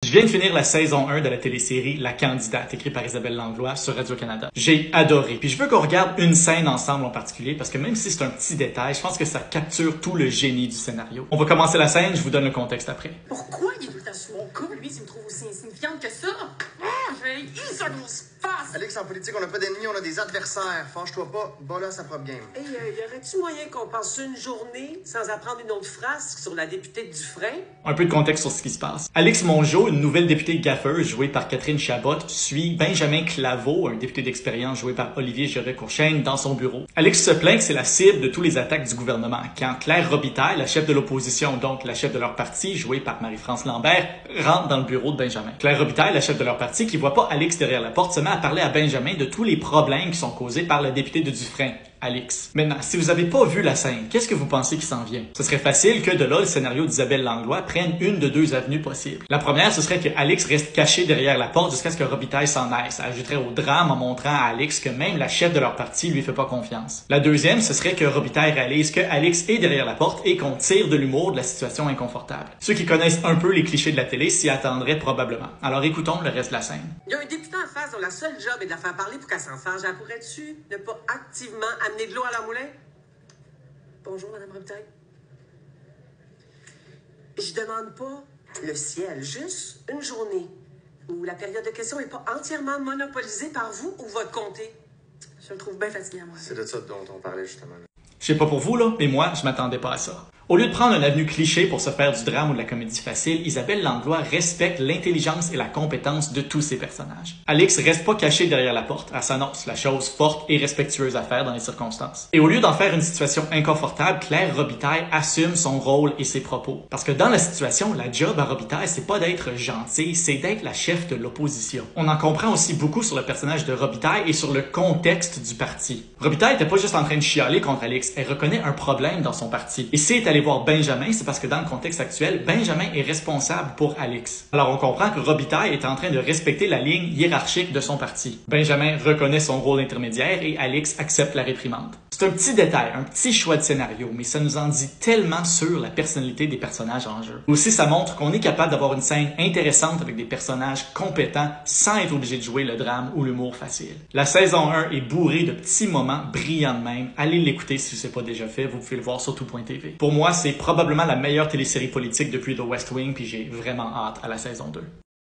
Je viens de finir la saison 1 de la télésérie La Candidate, écrite par Isabelle Langlois sur Radio-Canada. J'ai adoré. Puis je veux qu'on regarde une scène ensemble en particulier, parce que même si c'est un petit détail, je pense que ça capture tout le génie du scénario. On va commencer la scène, je vous donne le contexte après. Pourquoi il est tout le temps sous mon cou? Lui, il me trouve aussi insignifiante que ça. Il sa grosse face! Alex, en politique, on n'a pas d'ennemis, on a des adversaires. Fâche-toi pas, bats-là sa propre game. Hey, y aurait-tu moyen qu'on passe une journée sans apprendre une autre phrase sur la députée de Dufresne? Un peu de contexte sur ce qui se passe. Alix Mongeau, une nouvelle députée gaffeuse jouée par Catherine Chabot, suit Benjamin Claveau, un député d'expérience joué par Olivier Geray-Courchaine, dans son bureau. Alix se plaint que c'est la cible de tous les attaques du gouvernement, quand Claire Robitaille, la chef de l'opposition, donc la chef de leur parti, jouée par Marie-France Lambert, rentre dans le bureau de Benjamin. Claire Robitaille, la chef de leur parti, qui voit pas Alix derrière la porte, se met à parler à Benjamin de tous les problèmes qui sont causés par la députée de Dufresne, Alix. Maintenant, si vous avez pas vu la scène, qu'est-ce que vous pensez qui s'en vient? Ce serait facile que de là, le scénario d'Isabelle Langlois prenne une de deux avenues possibles. La première, ce serait que Alix reste cachée derrière la porte jusqu'à ce que Robitaille s'en aille. Ça ajouterait au drame en montrant à Alix que même la chef de leur parti lui fait pas confiance. La deuxième, ce serait que Robitaille réalise que Alix est derrière la porte et qu'on tire de l'humour de la situation inconfortable. Ceux qui connaissent un peu les clichés de la télé s'y attendraient probablement. Alors écoutons le reste de la scène. Il y a un député en face dont la seule job est de la faire parler pour qu'elle s'en fâche. Pourrais-tu ne pas activement amener de l'eau à leur moulin? Bonjour, Madame Robitaille. Je demande pas le ciel, juste une journée où la période de questions n'est pas entièrement monopolisée par vous ou votre comté. Je le trouve bien fatiguant, moi. C'est de ça dont on parlait justement. Je sais pas pour vous, là, mais moi, je m'attendais pas à ça. Au lieu de prendre un avenue cliché pour se faire du drame ou de la comédie facile, Isabelle Langlois respecte l'intelligence et la compétence de tous ses personnages. Alix reste pas cachée derrière la porte, elle s'annonce, la chose forte et respectueuse à faire dans les circonstances. Et au lieu d'en faire une situation inconfortable, Claire Robitaille assume son rôle et ses propos. Parce que dans la situation, la job à Robitaille, c'est pas d'être gentille, c'est d'être la chef de l'opposition. On en comprend aussi beaucoup sur le personnage de Robitaille et sur le contexte du parti. Robitaille était pas juste en train de chialer contre Alix, elle reconnaît un problème dans son parti. Et si elle est allée voir Benjamin, c'est parce que dans le contexte actuel, Benjamin est responsable pour Alix. Alors on comprend que Robitaille est en train de respecter la ligne hiérarchique de son parti. Benjamin reconnaît son rôle d'intermédiaire et Alix accepte la réprimande. C'est un petit détail, un petit choix de scénario, mais ça nous en dit tellement sur la personnalité des personnages en jeu. Aussi, ça montre qu'on est capable d'avoir une scène intéressante avec des personnages compétents sans être obligé de jouer le drame ou l'humour facile. La saison 1 est bourrée de petits moments brillants de même. Allez l'écouter si ce n'est pas déjà fait, vous pouvez le voir sur tout.tv. Pour moi, c'est probablement la meilleure télésérie politique depuis The West Wing, puis j'ai vraiment hâte à la saison 2.